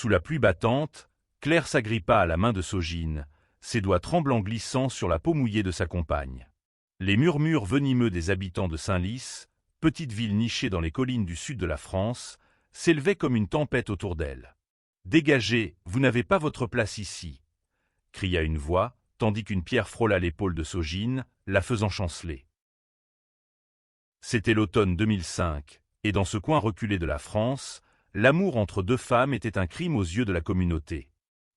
Sous la pluie battante, Claire s'agrippa à la main de Sogine, ses doigts tremblants glissant sur la peau mouillée de sa compagne. Les murmures venimeux des habitants de Senlis, petite ville nichée dans les collines du sud de la France, s'élevaient comme une tempête autour d'elle. « Dégagez, vous n'avez pas votre place ici !» cria une voix, tandis qu'une pierre frôla l'épaule de Sogine, la faisant chanceler. C'était l'automne 2005, et dans ce coin reculé de la France, l'amour entre deux femmes était un crime aux yeux de la communauté.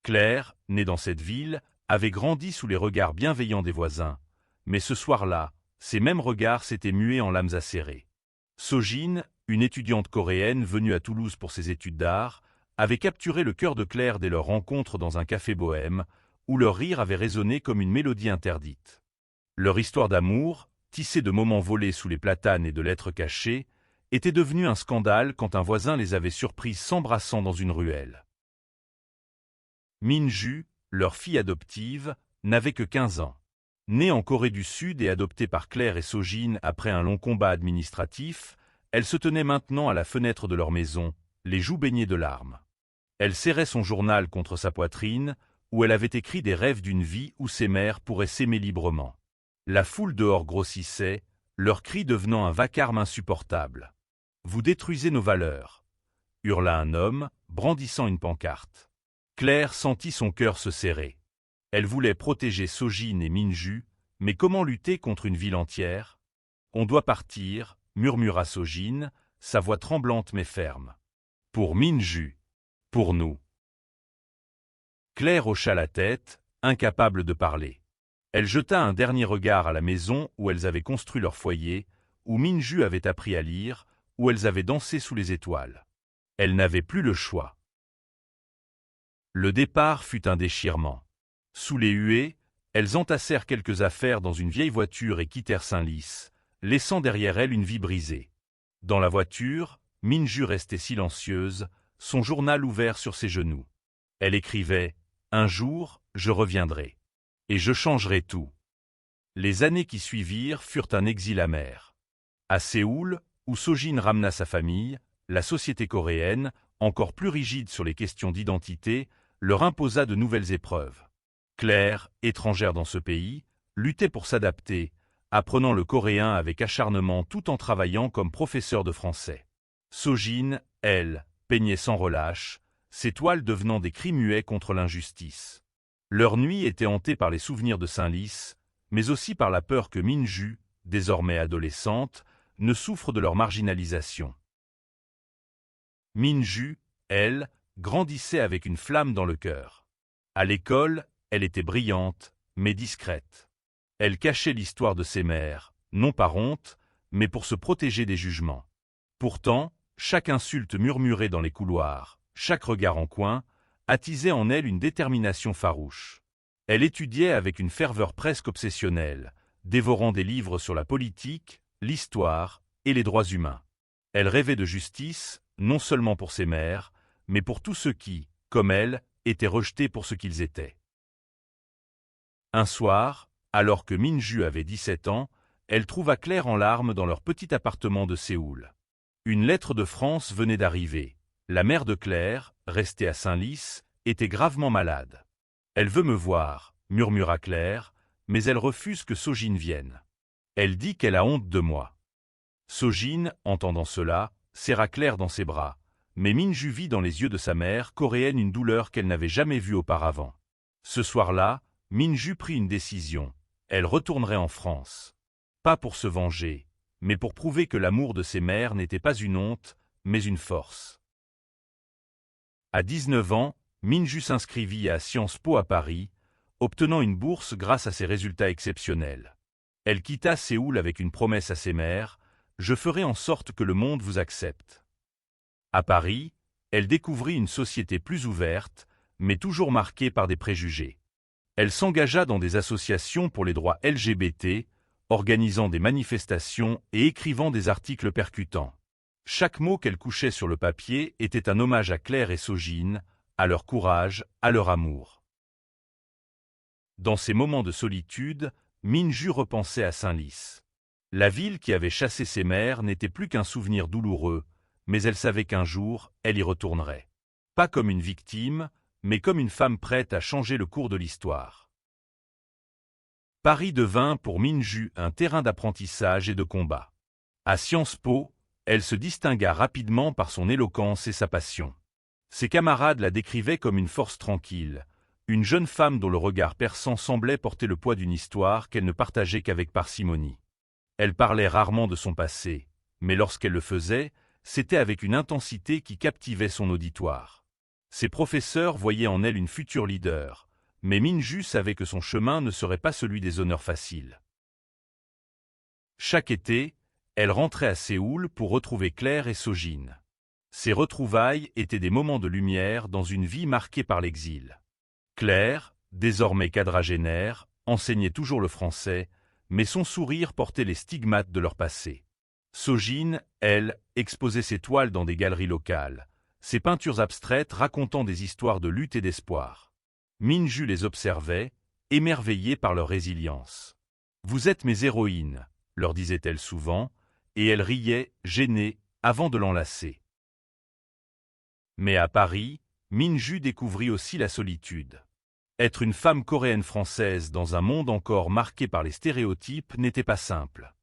Claire, née dans cette ville, avait grandi sous les regards bienveillants des voisins, mais ce soir-là, ces mêmes regards s'étaient mués en lames acérées. Sogine, une étudiante coréenne venue à Toulouse pour ses études d'art, avait capturé le cœur de Claire dès leur rencontre dans un café bohème, où leur rire avait résonné comme une mélodie interdite. Leur histoire d'amour, tissée de moments volés sous les platanes et de lettres cachées, était devenue un scandale quand un voisin les avait surprises s'embrassant dans une ruelle. Min-ju, leur fille adoptive, n'avait que 15 ans. Née en Corée du Sud et adoptée par Claire et Sogine après un long combat administratif, elle se tenait maintenant à la fenêtre de leur maison, les joues baignées de larmes. Elle serrait son journal contre sa poitrine, où elle avait écrit des rêves d'une vie où ses mères pourraient s'aimer librement. La foule dehors grossissait, leurs cris devenant un vacarme insupportable. « Vous détruisez nos valeurs !» hurla un homme, brandissant une pancarte. Claire sentit son cœur se serrer. Elle voulait protéger Sogine et Min-ju, mais comment lutter contre une ville entière? « On doit partir, » murmura Sogine, sa voix tremblante mais ferme. « Pour Min-ju. Pour nous. » Claire hocha la tête, incapable de parler. Elle jeta un dernier regard à la maison où elles avaient construit leur foyer, où Min-ju avait appris à lire, où elles avaient dansé sous les étoiles. Elle n'avait plus le choix. Le départ fut un déchirement. Sous les huées, elles entassèrent quelques affaires dans une vieille voiture et quittèrent Senlis, laissant derrière elles une vie brisée. Dans la voiture, Min-ju restait silencieuse, son journal ouvert sur ses genoux. Elle écrivait « Un jour, je reviendrai. Et je changerai tout. » Les années qui suivirent furent un exil amer. À Séoul, où Sogine ramena sa famille, la société coréenne, encore plus rigide sur les questions d'identité, leur imposa de nouvelles épreuves. Claire, étrangère dans ce pays, luttait pour s'adapter, apprenant le coréen avec acharnement tout en travaillant comme professeur de français. Sogine, elle, peignait sans relâche, ses toiles devenant des cris muets contre l'injustice. Leur nuit était hantée par les souvenirs de Senlis, mais aussi par la peur que Min-ju, désormais adolescente, ne souffre de leur marginalisation. Min-ju, elle, grandissait avec une flamme dans le cœur. À l'école, elle était brillante, mais discrète. Elle cachait l'histoire de ses mères, non par honte, mais pour se protéger des jugements. Pourtant, chaque insulte murmurée dans les couloirs, chaque regard en coin, attisait en elle une détermination farouche. Elle étudiait avec une ferveur presque obsessionnelle, dévorant des livres sur la politique, l'histoire et les droits humains. Elle rêvait de justice, non seulement pour ses mères, mais pour tous ceux qui, comme elle, étaient rejetés pour ce qu'ils étaient. Un soir, alors que Min-ju avait 17 ans, elle trouva Claire en larmes dans leur petit appartement de Séoul. Une lettre de France venait d'arriver. La mère de Claire, restée à Senlis, était gravement malade. « Elle veut me voir, » murmura Claire, mais elle refuse que Sogine vienne. Elle dit qu'elle a honte de moi. Sogine, entendant cela, serra Claire dans ses bras, mais Min-ju vit dans les yeux de sa mère coréenne une douleur qu'elle n'avait jamais vue auparavant. Ce soir-là, Min-ju prit une décision. Elle retournerait en France. Pas pour se venger, mais pour prouver que l'amour de ses mères n'était pas une honte, mais une force. À 19 ans, Min-ju s'inscrivit à Sciences Po à Paris, obtenant une bourse grâce à ses résultats exceptionnels. Elle quitta Séoul avec une promesse à ses mères, « Je ferai en sorte que le monde vous accepte. » À Paris, elle découvrit une société plus ouverte, mais toujours marquée par des préjugés. Elle s'engagea dans des associations pour les droits LGBT, organisant des manifestations et écrivant des articles percutants. Chaque mot qu'elle couchait sur le papier était un hommage à Claire et Sogine, à leur courage, à leur amour. Dans ces moments de solitude, Min-ju repensait à Senlis. La ville qui avait chassé ses mères n'était plus qu'un souvenir douloureux, mais elle savait qu'un jour, elle y retournerait. Pas comme une victime, mais comme une femme prête à changer le cours de l'histoire. Paris devint pour Minju un terrain d'apprentissage et de combat. À Sciences Po, elle se distingua rapidement par son éloquence et sa passion. Ses camarades la décrivaient comme une force tranquille, une jeune femme dont le regard perçant semblait porter le poids d'une histoire qu'elle ne partageait qu'avec parcimonie. Elle parlait rarement de son passé, mais lorsqu'elle le faisait, c'était avec une intensité qui captivait son auditoire. Ses professeurs voyaient en elle une future leader, mais Minju savait que son chemin ne serait pas celui des honneurs faciles. Chaque été, elle rentrait à Séoul pour retrouver Claire et Sojin. Ces retrouvailles étaient des moments de lumière dans une vie marquée par l'exil. Claire, désormais quadragénaire, enseignait toujours le français, mais son sourire portait les stigmates de leur passé. Sojin, elle, exposait ses toiles dans des galeries locales, ses peintures abstraites racontant des histoires de lutte et d'espoir. Minju les observait, émerveillée par leur résilience. « Vous êtes mes héroïnes », leur disait-elle souvent, et elle riait, gênée, avant de l'enlacer. Mais à Paris, Minju découvrit aussi la solitude. Être une femme coréenne-française dans un monde encore marqué par les stéréotypes n'était pas simple.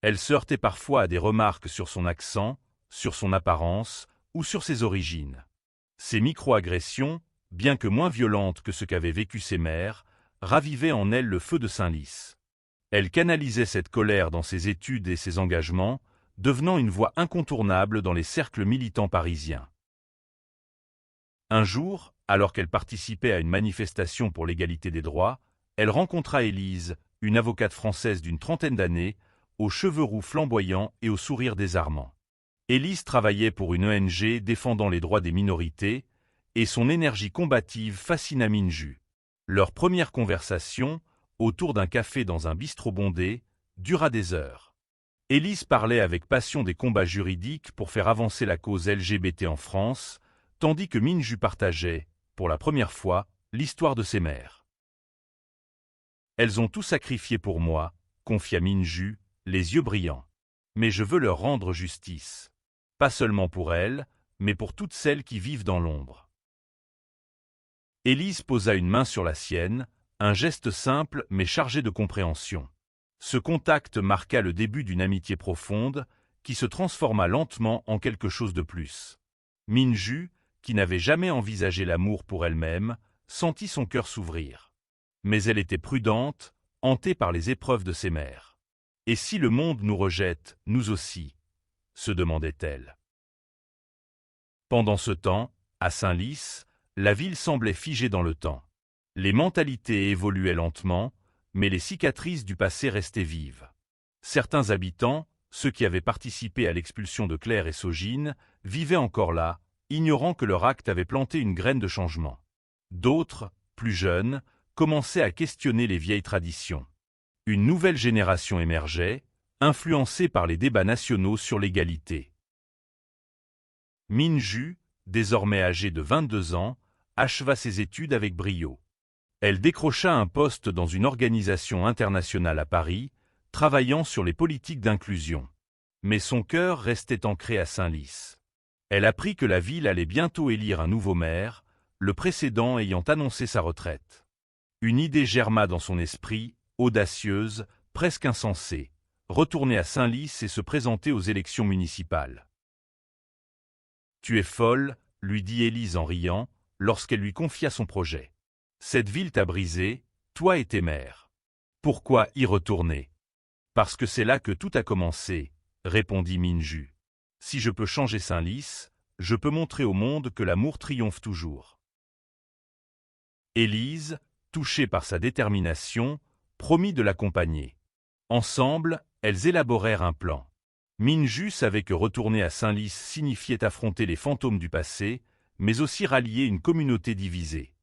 Elle se heurtait parfois à des remarques sur son accent, sur son apparence ou sur ses origines. Ces micro-agressions, bien que moins violentes que ce qu'avaient vécu ses mères, ravivaient en elle le feu de Senlis. Elle canalisait cette colère dans ses études et ses engagements, devenant une voix incontournable dans les cercles militants parisiens. Un jour, alors qu'elle participait à une manifestation pour l'égalité des droits, elle rencontra Élise, une avocate française d'une trentaine d'années, aux cheveux roux flamboyants et au sourire désarmant. Élise travaillait pour une ONG défendant les droits des minorités, et son énergie combative fascina Minju. Leur première conversation, autour d'un café dans un bistrot bondé, dura des heures. Élise parlait avec passion des combats juridiques pour faire avancer la cause LGBT en France, tandis que Minju partageait, pour la première fois, l'histoire de ses mères. « Elles ont tout sacrifié pour moi », confia Minju, les yeux brillants. « Mais je veux leur rendre justice. Pas seulement pour elles, mais pour toutes celles qui vivent dans l'ombre. » Élise posa une main sur la sienne, un geste simple mais chargé de compréhension. Ce contact marqua le début d'une amitié profonde, qui se transforma lentement en quelque chose de plus. Minju, qui n'avait jamais envisagé l'amour pour elle-même, sentit son cœur s'ouvrir. Mais elle était prudente, hantée par les épreuves de ses mères. « Et si le monde nous rejette, nous aussi ?» se demandait-elle. Pendant ce temps, à Senlis, la ville semblait figée dans le temps. Les mentalités évoluaient lentement, mais les cicatrices du passé restaient vives. Certains habitants, ceux qui avaient participé à l'expulsion de Claire et Sojin, vivaient encore là, ignorant que leur acte avait planté une graine de changement. D'autres, plus jeunes, commençaient à questionner les vieilles traditions. Une nouvelle génération émergeait, influencée par les débats nationaux sur l'égalité. Minju, désormais âgée de 22 ans, acheva ses études avec brio. Elle décrocha un poste dans une organisation internationale à Paris, travaillant sur les politiques d'inclusion. Mais son cœur restait ancré à Senlis. Elle apprit que la ville allait bientôt élire un nouveau maire, le précédent ayant annoncé sa retraite. Une idée germa dans son esprit, audacieuse, presque insensée, retourner à Senlis et se présenter aux élections municipales. « Tu es folle », lui dit Élise en riant, lorsqu'elle lui confia son projet. « Cette ville t'a brisé, toi et tes mères. Pourquoi y retourner ? » « Parce que c'est là que tout a commencé », répondit Minju. « Si je peux changer Senlis, je peux montrer au monde que l'amour triomphe toujours. » Élise, touchée par sa détermination, promit de l'accompagner. Ensemble, elles élaborèrent un plan. Minju savait que retourner à Senlis signifiait affronter les fantômes du passé, mais aussi rallier une communauté divisée.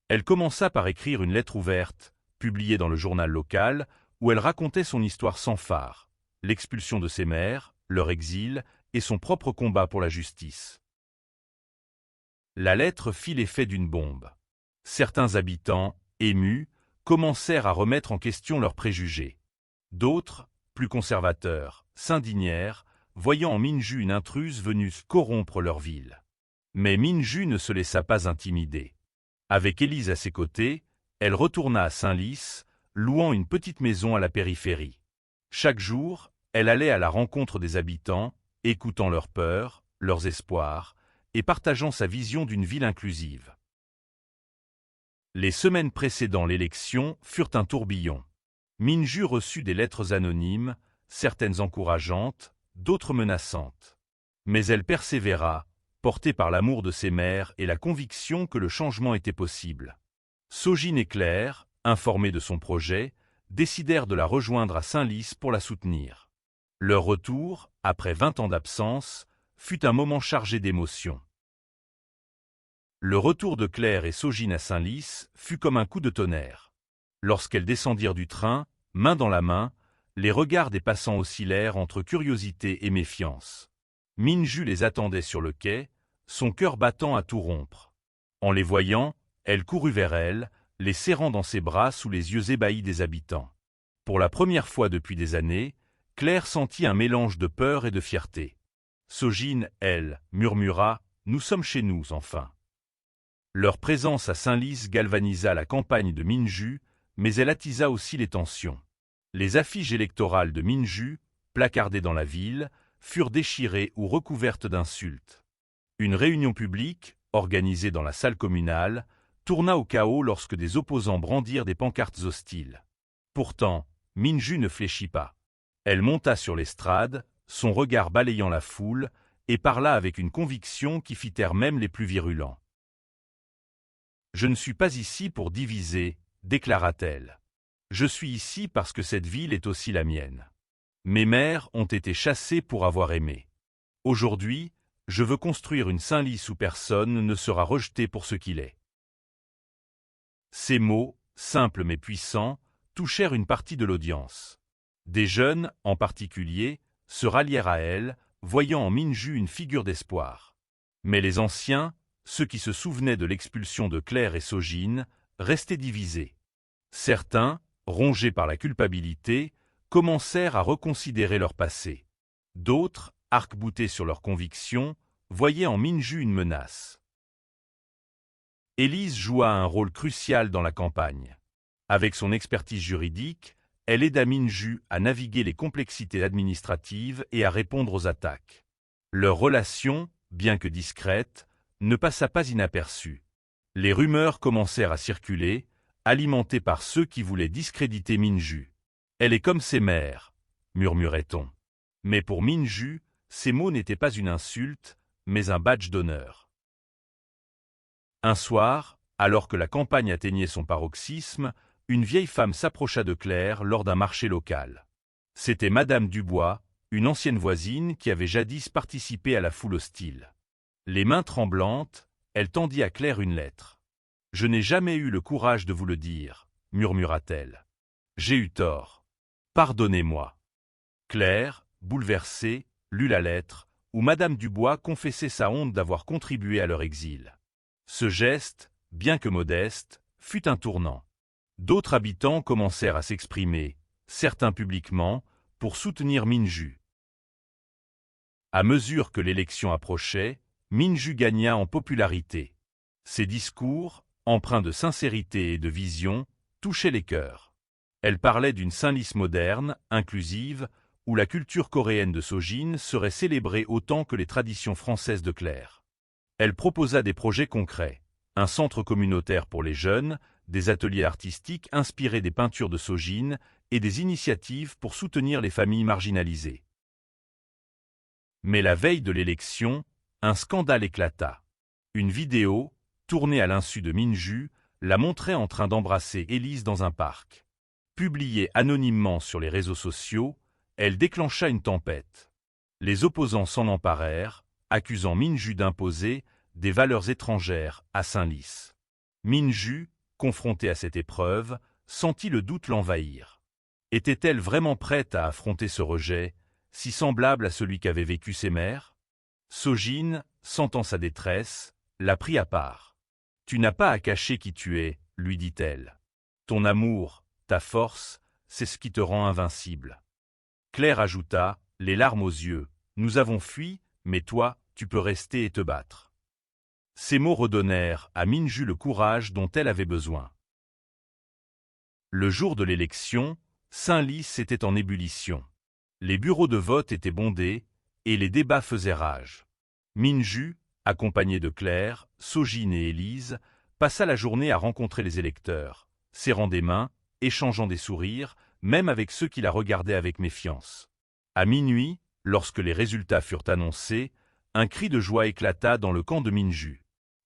Elle commença par écrire une lettre ouverte, publiée dans le journal local, où elle racontait son histoire sans phare, l'expulsion de ses mères, leur exil et son propre combat pour la justice. La lettre fit l'effet d'une bombe. Certains habitants, émus, commencèrent à remettre en question leurs préjugés. D'autres, plus conservateurs, s'indignèrent, voyant en Minju une intruse venue corrompre leur ville. Mais Minju ne se laissa pas intimider. Avec Élise à ses côtés, elle retourna à Senlis, louant une petite maison à la périphérie. Chaque jour, elle allait à la rencontre des habitants, écoutant leurs peurs, leurs espoirs, et partageant sa vision d'une ville inclusive. Les semaines précédant l'élection furent un tourbillon. Minju reçut des lettres anonymes, certaines encourageantes, d'autres menaçantes. Mais elle persévéra, portée par l'amour de ses mères et la conviction que le changement était possible. Sojin et Claire, informés de son projet, décidèrent de la rejoindre à Senlis pour la soutenir. Leur retour, après 20 ans d'absence, fut un moment chargé d'émotions. Le retour de Claire et Sojin à Senlis fut comme un coup de tonnerre. Lorsqu'elles descendirent du train, main dans la main, les regards des passants oscillèrent entre curiosité et méfiance. Minju les attendait sur le quai, son cœur battant à tout rompre. En les voyant, elle courut vers elles, les serrant dans ses bras sous les yeux ébahis des habitants. Pour la première fois depuis des années, Claire sentit un mélange de peur et de fierté. Sojin, elle, murmura « Nous sommes chez nous, enfin ». Leur présence à Senlis galvanisa la campagne de Minju, mais elle attisa aussi les tensions. Les affiches électorales de Minju, placardées dans la ville, furent déchirées ou recouvertes d'insultes. Une réunion publique, organisée dans la salle communale, tourna au chaos lorsque des opposants brandirent des pancartes hostiles. Pourtant, Minju ne fléchit pas. Elle monta sur l'estrade, son regard balayant la foule, et parla avec une conviction qui fit taire même les plus virulents. « Je ne suis pas ici pour diviser, déclara-t-elle. Je suis ici parce que cette ville est aussi la mienne. Mes mères ont été chassées pour avoir aimé. Aujourd'hui, je veux construire une Senlis où personne ne sera rejeté pour ce qu'il est. » Ces mots, simples mais puissants, touchèrent une partie de l'audience. Des jeunes, en particulier, se rallièrent à elle, voyant en Minju une figure d'espoir. Mais les anciens, ceux qui se souvenaient de l'expulsion de Claire et Sojin, restaient divisés. Certains, rongés par la culpabilité, commencèrent à reconsidérer leur passé. D'autres, arc-boutés sur leurs convictions, voyaient en Minju une menace. Élise joua un rôle crucial dans la campagne. Avec son expertise juridique, elle aida Minju à naviguer les complexités administratives et à répondre aux attaques. Leur relation, bien que discrète, ne passa pas inaperçue. Les rumeurs commencèrent à circuler, alimentées par ceux qui voulaient discréditer Minju. « Elle est comme ses mères », murmurait-on. Mais pour Minju, ces mots n'étaient pas une insulte, mais un badge d'honneur. Un soir, alors que la campagne atteignait son paroxysme, une vieille femme s'approcha de Claire lors d'un marché local. C'était Madame Dubois, une ancienne voisine qui avait jadis participé à la foule hostile. Les mains tremblantes, elle tendit à Claire une lettre. « Je n'ai jamais eu le courage de vous le dire, » murmura-t-elle. « J'ai eu tort. Pardonnez-moi. » Claire, bouleversée, lut la lettre, où Madame Dubois confessait sa honte d'avoir contribué à leur exil. Ce geste, bien que modeste, fut un tournant. D'autres habitants commencèrent à s'exprimer, certains publiquement, pour soutenir Minju. À mesure que l'élection approchait, Minju gagna en popularité. Ses discours, empreints de sincérité et de vision, touchaient les cœurs. Elle parlait d'une Senlis moderne, inclusive, où la culture coréenne de Sojin serait célébrée autant que les traditions françaises de Claire. Elle proposa des projets concrets, un centre communautaire pour les jeunes, des ateliers artistiques inspirés des peintures de Sojin et des initiatives pour soutenir les familles marginalisées. Mais la veille de l'élection, un scandale éclata. Une vidéo, tournée à l'insu de Minju, la montrait en train d'embrasser Élise dans un parc. Publiée anonymement sur les réseaux sociaux, elle déclencha une tempête. Les opposants s'en emparèrent, accusant Minju d'imposer des valeurs étrangères à Senlis. Minju, confrontée à cette épreuve, sentit le doute l'envahir. Était-elle vraiment prête à affronter ce rejet, si semblable à celui qu'avaient vécu ses mères? Sojin, sentant sa détresse, la prit à part. « Tu n'as pas à cacher qui tu es, » lui dit-elle. « Ton amour, ta force, c'est ce qui te rend invincible. » Claire ajouta, les larmes aux yeux, « Nous avons fui, mais toi, tu peux rester et te battre. » Ces mots redonnèrent à Minju le courage dont elle avait besoin. Le jour de l'élection, Senlis était en ébullition. Les bureaux de vote étaient bondés et les débats faisaient rage. Minju, accompagnée de Claire, Sogine et Élise, passa la journée à rencontrer les électeurs, serrant des mains, échangeant des sourires, même avec ceux qui la regardaient avec méfiance. À minuit, lorsque les résultats furent annoncés, un cri de joie éclata dans le camp de Minju.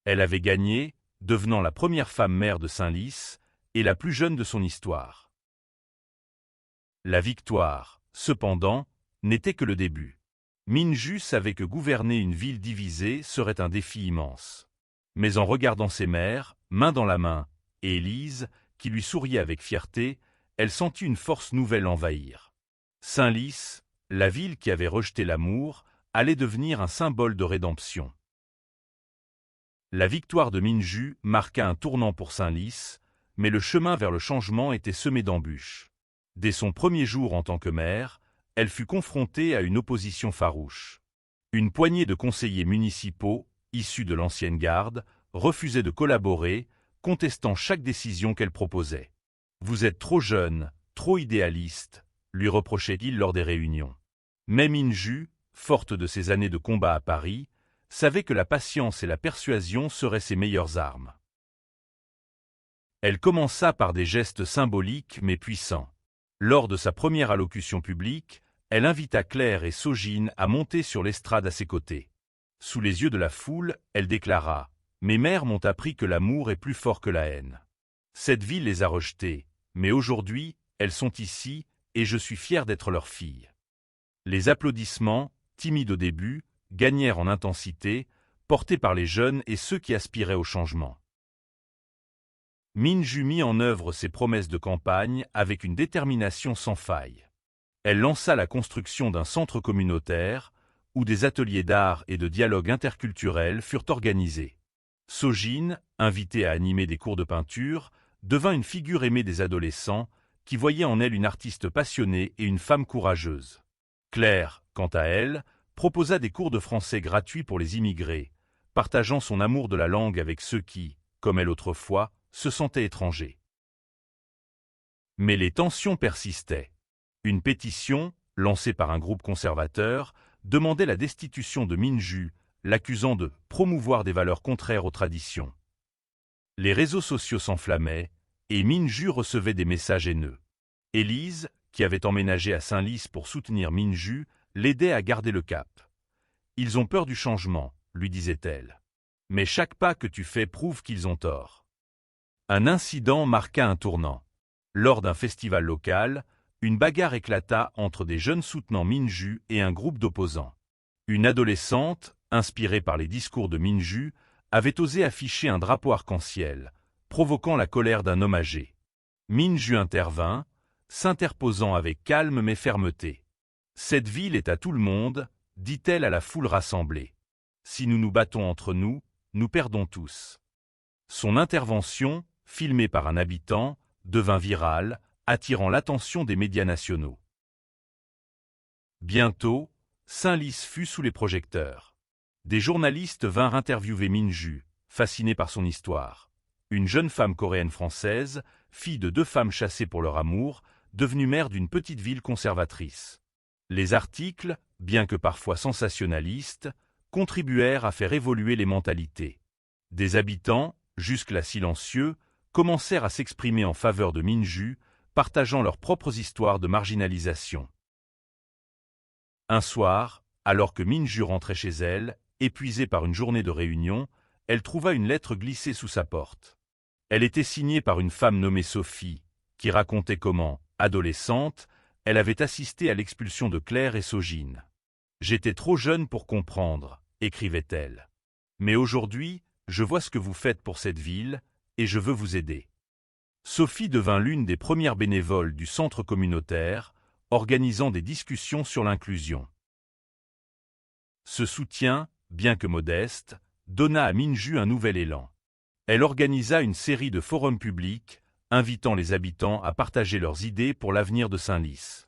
Elle avait gagné, devenant la première femme maire de Senlis et la plus jeune de son histoire. La victoire, cependant, n'était que le début. Minju savait que gouverner une ville divisée serait un défi immense. Mais en regardant ses mères, main dans la main, et Élise, qui lui souriait avec fierté, elle sentit une force nouvelle l'envahir. Senlis, la ville qui avait rejeté l'amour, allait devenir un symbole de rédemption. La victoire de Minju marqua un tournant pour Senlis, mais le chemin vers le changement était semé d'embûches. Dès son premier jour en tant que maire, elle fut confrontée à une opposition farouche. Une poignée de conseillers municipaux, issus de l'ancienne garde, refusaient de collaborer, contestant chaque décision qu'elle proposait. « Vous êtes trop jeune, trop idéaliste », lui reprochait-il lors des réunions. Mais Minju, forte de ses années de combat à Paris, savait que la patience et la persuasion seraient ses meilleures armes. Elle commença par des gestes symboliques mais puissants. Lors de sa première allocution publique, elle invita Claire et Sogine à monter sur l'estrade à ses côtés. Sous les yeux de la foule, elle déclara « Mes mères m'ont appris que l'amour est plus fort que la haine. Cette ville les a rejetées, mais aujourd'hui, elles sont ici et je suis fière d'être leur fille. » Les applaudissements, timides au début, gagnèrent en intensité, portés par les jeunes et ceux qui aspiraient au changement. Minju mit en œuvre ses promesses de campagne avec une détermination sans faille. Elle lança la construction d'un centre communautaire, où des ateliers d'art et de dialogue interculturel furent organisés. Sogine, invitée à animer des cours de peinture, devint une figure aimée des adolescents, qui voyaient en elle une artiste passionnée et une femme courageuse. Claire, quant à elle, proposa des cours de français gratuits pour les immigrés, partageant son amour de la langue avec ceux qui, comme elle autrefois, se sentaient étrangers. Mais les tensions persistaient. Une pétition, lancée par un groupe conservateur, demandait la destitution de Minju, l'accusant de promouvoir des valeurs contraires aux traditions. Les réseaux sociaux s'enflammaient, et Minju recevait des messages haineux. Élise, qui avait emménagé à Senlis pour soutenir Minju, l'aidait à garder le cap. « Ils ont peur du changement », lui disait-elle. « Mais chaque pas que tu fais prouve qu'ils ont tort. » Un incident marqua un tournant. Lors d'un festival local, une bagarre éclata entre des jeunes soutenant Minju et un groupe d'opposants. Une adolescente, inspirée par les discours de Minju, avait osé afficher un drapeau arc-en-ciel, provoquant la colère d'un homme âgé. Minju intervint, s'interposant avec calme mais fermeté. « Cette ville est à tout le monde », dit-elle à la foule rassemblée. « Si nous nous battons entre nous, nous perdons tous. » Son intervention, filmée par un habitant, devint virale, attirant l'attention des médias nationaux. Bientôt, Senlis fut sous les projecteurs. Des journalistes vinrent interviewer Minju, fascinés par son histoire. Une jeune femme coréenne-française, fille de 2 femmes chassées pour leur amour, devenue maire d'une petite ville conservatrice. Les articles, bien que parfois sensationnalistes, contribuèrent à faire évoluer les mentalités. Des habitants, jusque-là silencieux, commencèrent à s'exprimer en faveur de Minju, partageant leurs propres histoires de marginalisation. Un soir, alors que Minju rentrait chez elle, épuisée par une journée de réunion, elle trouva une lettre glissée sous sa porte. Elle était signée par une femme nommée Sophie, qui racontait comment, adolescente, elle avait assisté à l'expulsion de Claire et Sogine. « J'étais trop jeune pour comprendre », écrivait-elle. « Mais aujourd'hui, je vois ce que vous faites pour cette ville, et je veux vous aider. » Sophie devint l'une des premières bénévoles du centre communautaire, organisant des discussions sur l'inclusion. Ce soutien, bien que modeste, donna à Minju un nouvel élan. Elle organisa une série de forums publics, invitant les habitants à partager leurs idées pour l'avenir de Senlis.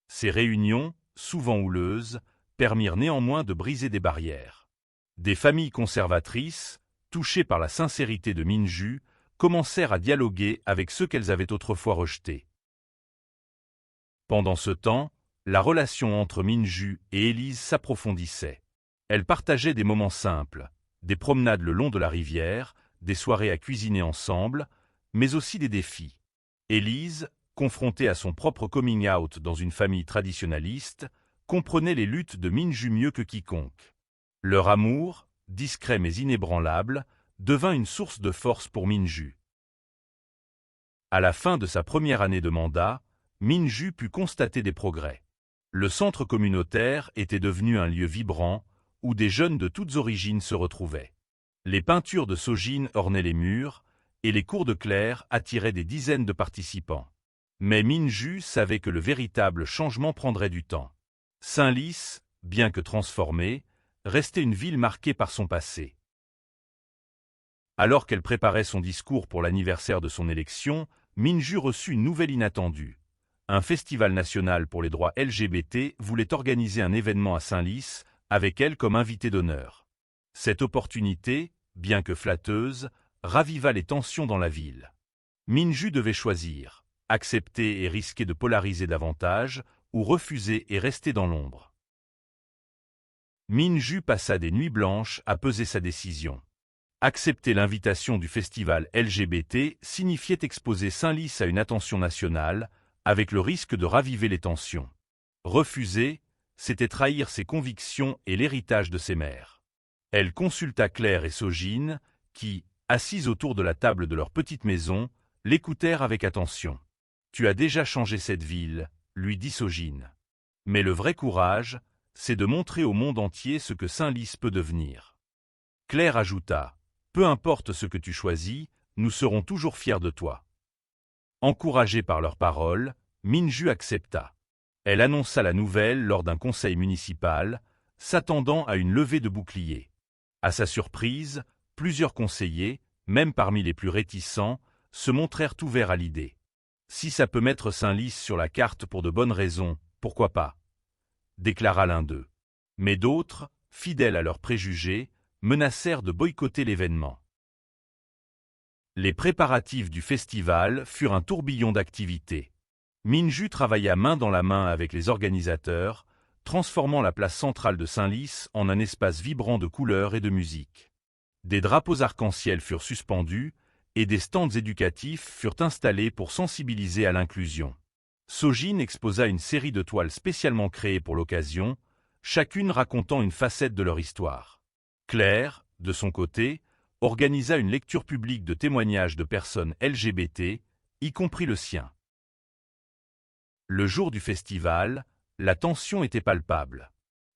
Ces réunions, souvent houleuses, permirent néanmoins de briser des barrières. Des familles conservatrices, touchées par la sincérité de Minju, commencèrent à dialoguer avec ceux qu'elles avaient autrefois rejetés. Pendant ce temps, la relation entre Minju et Élise s'approfondissait. Elles partageaient des moments simples, des promenades le long de la rivière, des soirées à cuisiner ensemble, mais aussi des défis. Élise, confrontée à son propre coming out dans une famille traditionnaliste, comprenait les luttes de Minju mieux que quiconque. Leur amour, discret mais inébranlable, devint une source de force pour Minju. À la fin de sa première année de mandat, Minju put constater des progrès. Le centre communautaire était devenu un lieu vibrant, où des jeunes de toutes origines se retrouvaient. Les peintures de Sojin ornaient les murs, et les cours de Claire attiraient des dizaines de participants. Mais Minju savait que le véritable changement prendrait du temps. Senlis, bien que transformée, restait une ville marquée par son passé. Alors qu'elle préparait son discours pour l'anniversaire de son élection, Minju reçut une nouvelle inattendue. Un festival national pour les droits LGBT voulait organiser un événement à Senlis, avec elle comme invitée d'honneur. Cette opportunité, bien que flatteuse, raviva les tensions dans la ville. Minju devait choisir, accepter et risquer de polariser davantage, ou refuser et rester dans l'ombre. Minju passa des nuits blanches à peser sa décision. Accepter l'invitation du festival LGBT signifiait exposer Senlis à une attention nationale, avec le risque de raviver les tensions. Refuser, c'était trahir ses convictions et l'héritage de ses mères. Elle consulta Claire et Sojin, qui, assises autour de la table de leur petite maison, l'écoutèrent avec attention. « Tu as déjà changé cette ville », lui dit Sojin. « Mais le vrai courage, c'est de montrer au monde entier ce que Senlis peut devenir. » Claire ajouta, « Peu importe ce que tu choisis, nous serons toujours fiers de toi. » Encouragée par leurs paroles, Minju accepta. Elle annonça la nouvelle lors d'un conseil municipal, s'attendant à une levée de boucliers. À sa surprise, plusieurs conseillers, même parmi les plus réticents, se montrèrent ouverts à l'idée. Si ça peut mettre Senlis sur la carte pour de bonnes raisons, pourquoi pas, déclara l'un d'eux. Mais d'autres, fidèles à leurs préjugés, menacèrent de boycotter l'événement. Les préparatifs du festival furent un tourbillon d'activités. Minju travailla main dans la main avec les organisateurs, transformant la place centrale de Senlis en un espace vibrant de couleurs et de musique. Des drapeaux arc-en-ciel furent suspendus et des stands éducatifs furent installés pour sensibiliser à l'inclusion. Sojin exposa une série de toiles spécialement créées pour l'occasion, chacune racontant une facette de leur histoire. Claire, de son côté, organisa une lecture publique de témoignages de personnes LGBT, y compris le sien. Le jour du festival, la tension était palpable.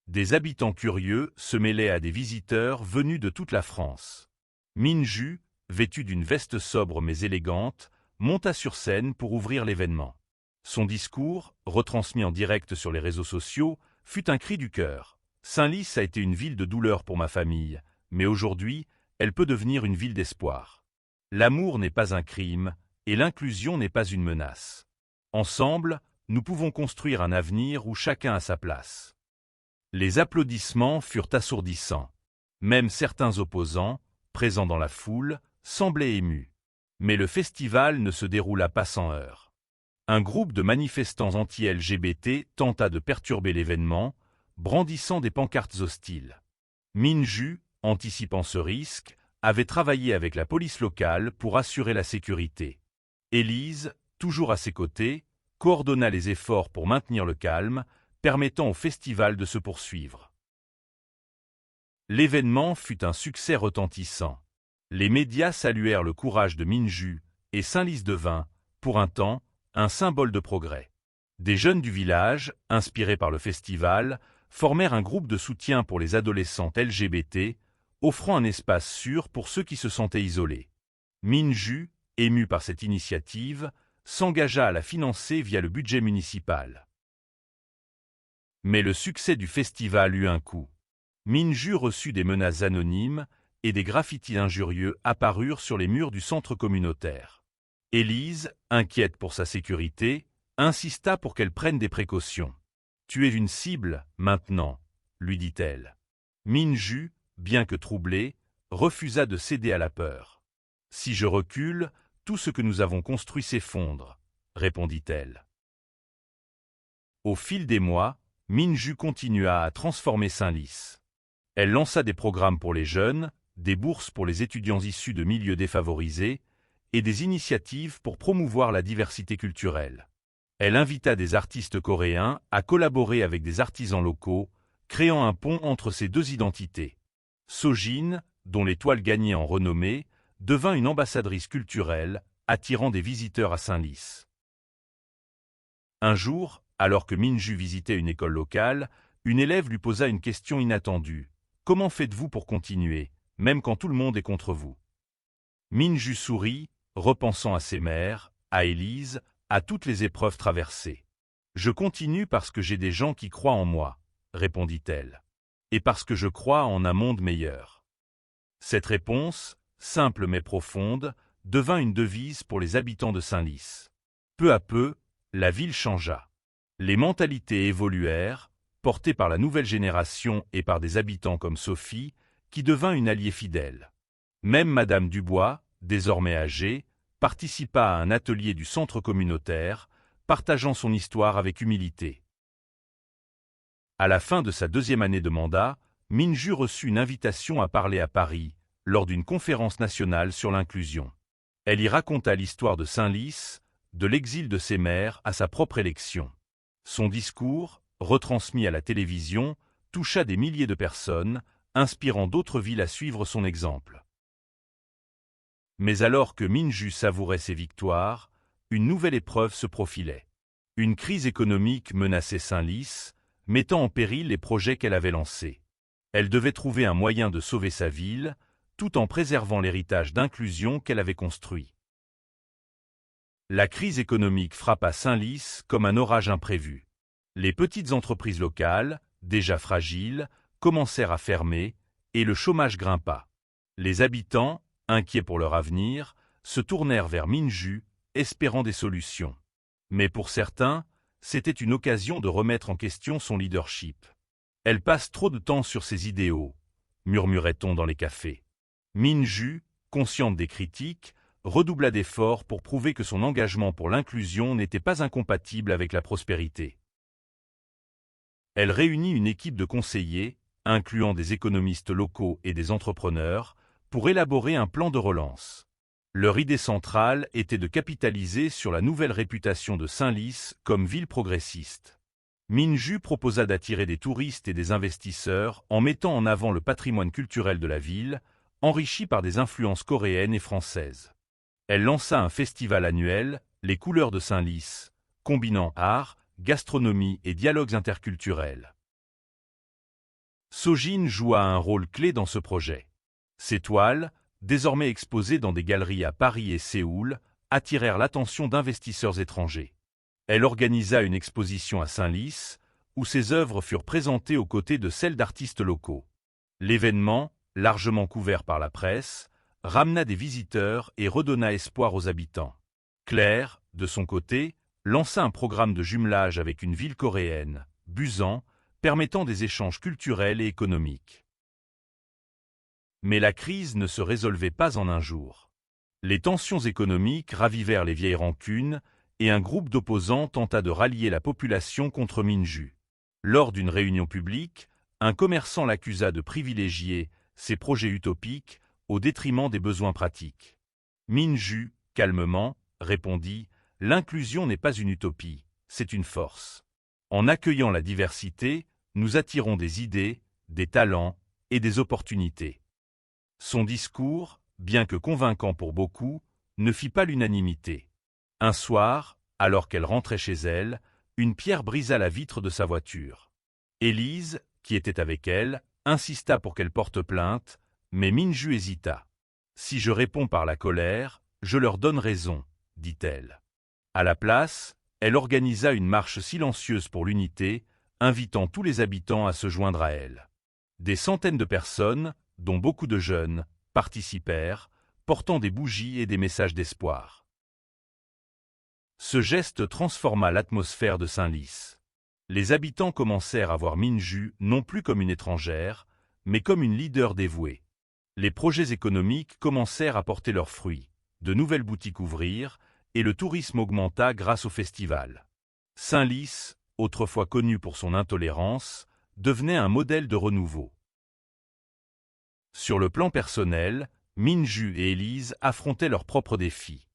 Des habitants curieux se mêlaient à des visiteurs venus de toute la France. Minju, vêtue d'une veste sobre mais élégante, monta sur scène pour ouvrir l'événement. Son discours, retransmis en direct sur les réseaux sociaux, fut un cri du cœur. Senlis a été une ville de douleur pour ma famille, mais aujourd'hui, elle peut devenir une ville d'espoir. L'amour n'est pas un crime, et l'inclusion n'est pas une menace. Ensemble, nous pouvons construire un avenir où chacun a sa place. Les applaudissements furent assourdissants. Même certains opposants, présents dans la foule, semblaient émus. Mais le festival ne se déroula pas sans heurts. Un groupe de manifestants anti-LGBT tenta de perturber l'événement, brandissant des pancartes hostiles. Minju, anticipant ce risque, avait travaillé avec la police locale pour assurer la sécurité. Élise, toujours à ses côtés, coordonna les efforts pour maintenir le calme, permettant au festival de se poursuivre. L'événement fut un succès retentissant. Les médias saluèrent le courage de Minju et Senlis devint, pour un temps, un symbole de progrès. Des jeunes du village, inspirés par le festival, formèrent un groupe de soutien pour les adolescentes LGBT, offrant un espace sûr pour ceux qui se sentaient isolés. Minju, ému par cette initiative, s'engagea à la financer via le budget municipal. Mais le succès du festival eut un coût. Minju reçut des menaces anonymes et des graffitis injurieux apparurent sur les murs du centre communautaire. Élise, inquiète pour sa sécurité, insista pour qu'elle prenne des précautions. « Tu es une cible, maintenant », lui dit-elle. Minju, bien que troublée, refusa de céder à la peur. « Si je recule, tout ce que nous avons construit s'effondre, » répondit-elle. Au fil des mois, Minju continua à transformer Senlis. Elle lança des programmes pour les jeunes, des bourses pour les étudiants issus de milieux défavorisés et des initiatives pour promouvoir la diversité culturelle. Elle invita des artistes coréens à collaborer avec des artisans locaux, créant un pont entre ces deux identités. Sojin, dont les toiles gagnaient en renommée, devint une ambassadrice culturelle, attirant des visiteurs à Senlis. Un jour, alors que Minju visitait une école locale, une élève lui posa une question inattendue. « Comment faites-vous pour continuer, même quand tout le monde est contre vous ?» Minju sourit, repensant à ses mères, à Élise, à toutes les épreuves traversées. « Je continue parce que j'ai des gens qui croient en moi, » répondit-elle. « Et parce que je crois en un monde meilleur. » Cette réponse, simple mais profonde, devint une devise pour les habitants de Senlis. Peu à peu, la ville changea. Les mentalités évoluèrent, portées par la nouvelle génération et par des habitants comme Sophie, qui devint une alliée fidèle. Même Madame Dubois, désormais âgée, participa à un atelier du centre communautaire, partageant son histoire avec humilité. À la fin de sa 2e année de mandat, Minju reçut une invitation à parler à Paris, lors d'une conférence nationale sur l'inclusion. Elle y raconta l'histoire de Senlis, de l'exil de ses mères à sa propre élection. Son discours, retransmis à la télévision, toucha des milliers de personnes, inspirant d'autres villes à suivre son exemple. Mais alors que Minju savourait ses victoires, une nouvelle épreuve se profilait. Une crise économique menaçait Senlis, mettant en péril les projets qu'elle avait lancés. Elle devait trouver un moyen de sauver sa ville, tout en préservant l'héritage d'inclusion qu'elle avait construit. La crise économique frappa Senlis comme un orage imprévu. Les petites entreprises locales, déjà fragiles, commencèrent à fermer et le chômage grimpa. Les habitants, inquiets pour leur avenir, se tournèrent vers Minju, espérant des solutions. Mais pour certains, c'était une occasion de remettre en question son leadership. « Elle passe trop de temps sur ses idéaux », murmurait-on dans les cafés. Minju, consciente des critiques, redoubla d'efforts pour prouver que son engagement pour l'inclusion n'était pas incompatible avec la prospérité. Elle réunit une équipe de conseillers, incluant des économistes locaux et des entrepreneurs, pour élaborer un plan de relance. Leur idée centrale était de capitaliser sur la nouvelle réputation de Senlis comme ville progressiste. Minju proposa d'attirer des touristes et des investisseurs en mettant en avant le patrimoine culturel de la ville, enrichi par des influences coréennes et françaises. Elle lança un festival annuel, Les Couleurs de Senlis, combinant art, gastronomie et dialogues interculturels. Sojin joua un rôle clé dans ce projet. Ses toiles, désormais exposées dans des galeries à Paris et Séoul, attirèrent l'attention d'investisseurs étrangers. Elle organisa une exposition à Senlis, où ses œuvres furent présentées aux côtés de celles d'artistes locaux. L'événement, largement couvert par la presse, ramena des visiteurs et redonna espoir aux habitants. Claire, de son côté, lança un programme de jumelage avec une ville coréenne, Busan, permettant des échanges culturels et économiques. Mais la crise ne se résolvait pas en un jour. Les tensions économiques ravivèrent les vieilles rancunes et un groupe d'opposants tenta de rallier la population contre Minju. Lors d'une réunion publique, un commerçant l'accusa de privilégier ses projets utopiques au détriment des besoins pratiques. Minju, calmement, répondit « L'inclusion n'est pas une utopie, c'est une force. En accueillant la diversité, nous attirons des idées, des talents et des opportunités. » Son discours, bien que convaincant pour beaucoup, ne fit pas l'unanimité. Un soir, alors qu'elle rentrait chez elle, une pierre brisa la vitre de sa voiture. Élise, qui était avec elle, insista pour qu'elle porte plainte, mais Minju hésita. « Si je réponds par la colère, je leur donne raison, » dit-elle. À la place, elle organisa une marche silencieuse pour l'unité, invitant tous les habitants à se joindre à elle. Des centaines de personnes, dont beaucoup de jeunes, participèrent, portant des bougies et des messages d'espoir. Ce geste transforma l'atmosphère de Senlis. Les habitants commencèrent à voir Minju non plus comme une étrangère, mais comme une leader dévouée. Les projets économiques commencèrent à porter leurs fruits, de nouvelles boutiques ouvrirent, et le tourisme augmenta grâce au festival. Senlis, autrefois connu pour son intolérance, devenait un modèle de renouveau. Sur le plan personnel, Minju et Élise affrontaient leurs propres défis.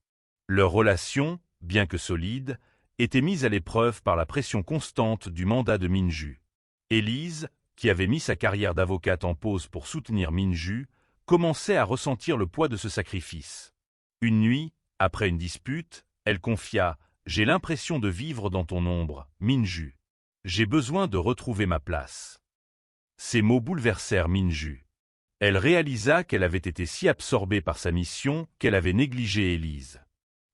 Leur relation, bien que solide, était mise à l'épreuve par la pression constante du mandat de Minju. Élise, qui avait mis sa carrière d'avocate en pause pour soutenir Minju, commençait à ressentir le poids de ce sacrifice. Une nuit, après une dispute, elle confia « J'ai l'impression de vivre dans ton ombre, Minju. J'ai besoin de retrouver ma place. » Ces mots bouleversèrent Minju. Elle réalisa qu'elle avait été si absorbée par sa mission qu'elle avait négligé Élise.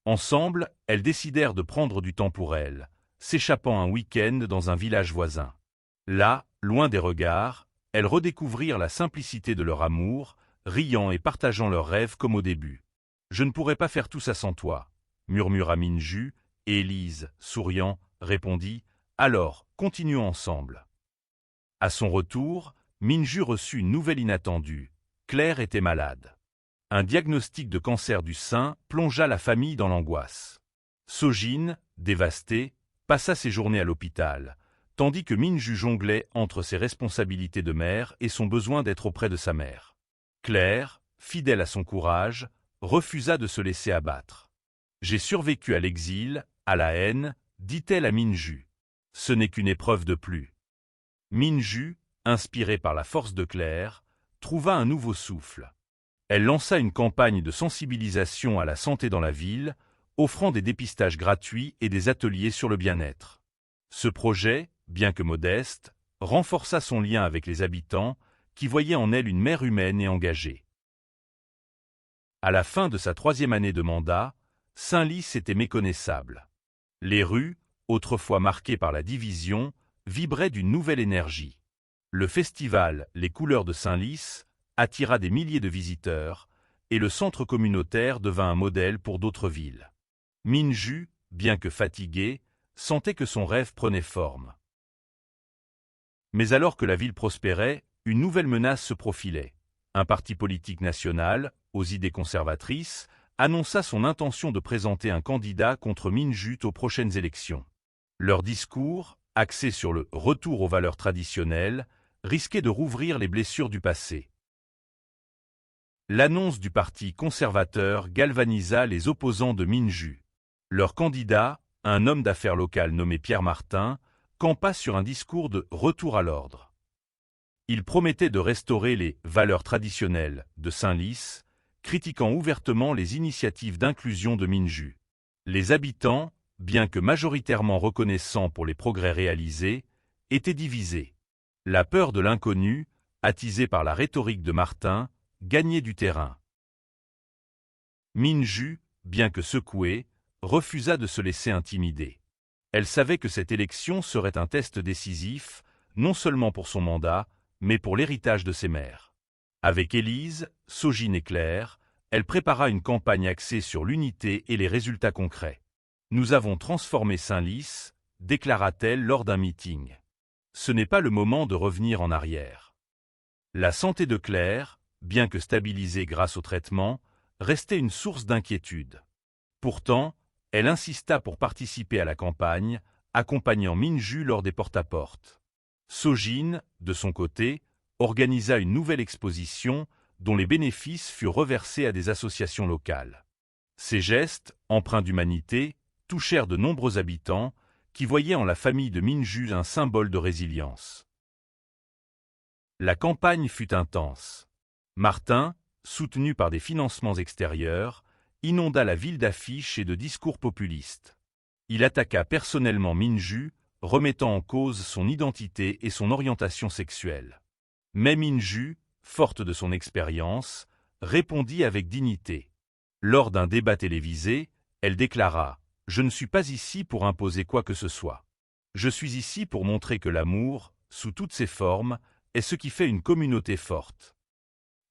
Ensemble, elles décidèrent de prendre du temps pour elle, s'échappant un week-end dans un village voisin. Là, loin des regards, elles redécouvrirent la simplicité de leur amour, riant et partageant leurs rêves comme au début. « Je ne pourrais pas faire tout ça sans toi », murmura Minju, et Élise, souriant, répondit « Alors, continuons ensemble ». À son retour, Minju reçut une nouvelle inattendue. Claire était malade. Un diagnostic de cancer du sein plongea la famille dans l'angoisse. Sojin, dévastée, passa ses journées à l'hôpital, tandis que Minju jonglait entre ses responsabilités de mère et son besoin d'être auprès de sa mère. Claire, fidèle à son courage, refusa de se laisser abattre. « J'ai survécu à l'exil, à la haine, » dit-elle à Minju. « Ce n'est qu'une épreuve de plus. » Minju, inspirée par la force de Claire, trouva un nouveau souffle. Elle lança une campagne de sensibilisation à la santé dans la ville, offrant des dépistages gratuits et des ateliers sur le bien-être. Ce projet, bien que modeste, renforça son lien avec les habitants, qui voyaient en elle une mère humaine et engagée. À la fin de sa 3e année de mandat, Senlis était méconnaissable. Les rues, autrefois marquées par la division, vibraient d'une nouvelle énergie. Le festival Les Couleurs de Senlis attira des milliers de visiteurs, et le centre communautaire devint un modèle pour d'autres villes. Minju, bien que fatigué, sentait que son rêve prenait forme. Mais alors que la ville prospérait, une nouvelle menace se profilait. Un parti politique national, aux idées conservatrices, annonça son intention de présenter un candidat contre Minju aux prochaines élections. Leur discours, axé sur le retour aux valeurs traditionnelles, risquait de rouvrir les blessures du passé. L'annonce du parti conservateur galvanisa les opposants de Minju. Leur candidat, un homme d'affaires local nommé Pierre Martin, campa sur un discours de retour à l'ordre. Il promettait de restaurer les valeurs traditionnelles de Senlis, critiquant ouvertement les initiatives d'inclusion de Minju. Les habitants, bien que majoritairement reconnaissants pour les progrès réalisés, étaient divisés. La peur de l'inconnu, attisée par la rhétorique de Martin, gagnait du terrain. Minju, bien que secouée, refusa de se laisser intimider. Elle savait que cette élection serait un test décisif, non seulement pour son mandat, mais pour l'héritage de ses mères. Avec Élise, Sojin et Claire, elle prépara une campagne axée sur l'unité et les résultats concrets. « Nous avons transformé Senlis », déclara-t-elle lors d'un meeting. Ce n'est pas le moment de revenir en arrière. La santé de Claire, bien que stabilisée grâce au traitement, restait une source d'inquiétude. Pourtant, elle insista pour participer à la campagne, accompagnant Minju lors des porte-à-porte. Sojin, de son côté, organisa une nouvelle exposition dont les bénéfices furent reversés à des associations locales. Ces gestes, empreints d'humanité, touchèrent de nombreux habitants qui voyaient en la famille de Minju un symbole de résilience. La campagne fut intense. Martin, soutenu par des financements extérieurs, inonda la ville d'affiches et de discours populistes. Il attaqua personnellement Minju, remettant en cause son identité et son orientation sexuelle. Mais Minju, forte de son expérience, répondit avec dignité. Lors d'un débat télévisé, elle déclara « Je ne suis pas ici pour imposer quoi que ce soit. Je suis ici pour montrer que l'amour, sous toutes ses formes, est ce qui fait une communauté forte. »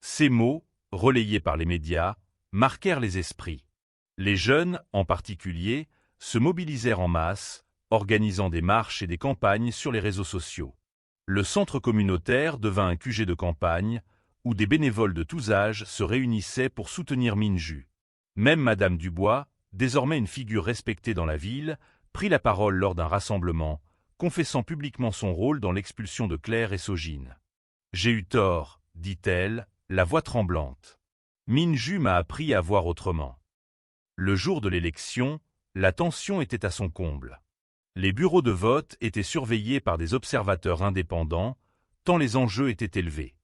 Ces mots, relayés par les médias, marquèrent les esprits. Les jeunes, en particulier, se mobilisèrent en masse, organisant des marches et des campagnes sur les réseaux sociaux. Le centre communautaire devint un QG de campagne, où des bénévoles de tous âges se réunissaient pour soutenir Minju. Même Madame Dubois, désormais une figure respectée dans la ville, prit la parole lors d'un rassemblement, confessant publiquement son rôle dans l'expulsion de Claire et Sogine. « J'ai eu tort, dit-elle, la voix tremblante. Minju m'a appris à voir autrement. » Le jour de l'élection, la tension était à son comble. Les bureaux de vote étaient surveillés par des observateurs indépendants, tant les enjeux étaient élevés.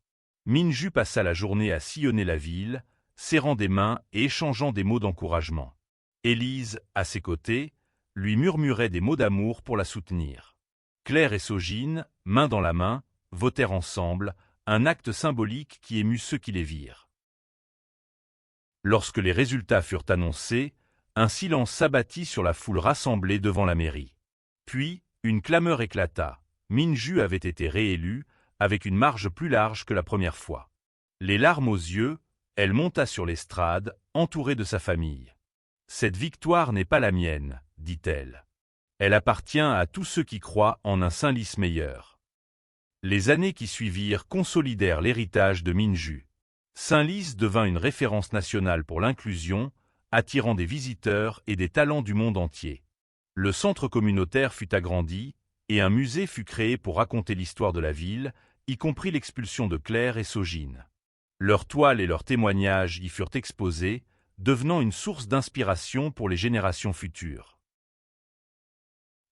Minju passa la journée à sillonner la ville, serrant des mains et échangeant des mots d'encouragement. Élise, à ses côtés, lui murmurait des mots d'amour pour la soutenir. Claire et Sogine, main dans la main, votèrent ensemble, un acte symbolique qui émut ceux qui les virent. Lorsque les résultats furent annoncés, un silence s'abattit sur la foule rassemblée devant la mairie. Puis, une clameur éclata. Minju avait été réélue, avec une marge plus large que la première fois. Les larmes aux yeux, elle monta sur l'estrade, entourée de sa famille. « Cette victoire n'est pas la mienne, dit-elle. Elle appartient à tous ceux qui croient en un Saint-Lys meilleur. » Les années qui suivirent consolidèrent l'héritage de Minju. Saint-Lys devint une référence nationale pour l'inclusion, attirant des visiteurs et des talents du monde entier. Le centre communautaire fut agrandi, et un musée fut créé pour raconter l'histoire de la ville, y compris l'expulsion de Claire et Sogine. Leurs toiles et leurs témoignages y furent exposés, devenant une source d'inspiration pour les générations futures.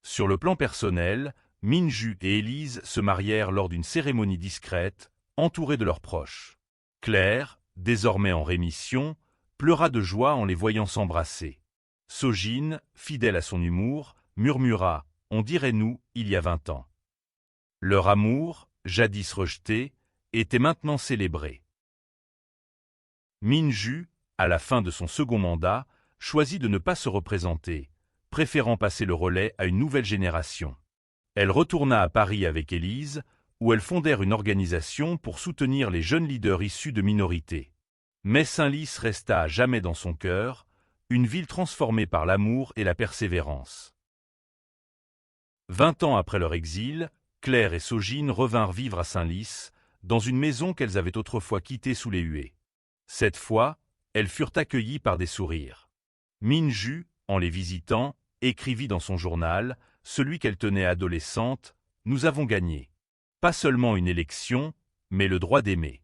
Sur le plan personnel, Minju et Élise se marièrent lors d'une cérémonie discrète, entourés de leurs proches. Claire, désormais en rémission, pleura de joie en les voyant s'embrasser. Sogine, fidèle à son humour, murmura « On dirait nous, il y a 20 ans ». Leur amour, jadis rejeté, était maintenant célébré. Minju, à la fin de son second mandat, choisit de ne pas se représenter, préférant passer le relais à une nouvelle génération. Elle retourna à Paris avec Élise, où elles fondèrent une organisation pour soutenir les jeunes leaders issus de minorités. Mais Saint-Lys resta à jamais dans son cœur, une ville transformée par l'amour et la persévérance. 20 ans après leur exil, Claire et Sogine revinrent vivre à Saint-Lys, dans une maison qu'elles avaient autrefois quittée sous les huées. Cette fois, elles furent accueillies par des sourires. Minju, en les visitant, écrivit dans son journal, celui qu'elle tenait adolescente, « Nous avons gagné. Pas seulement une élection, mais le droit d'aimer. »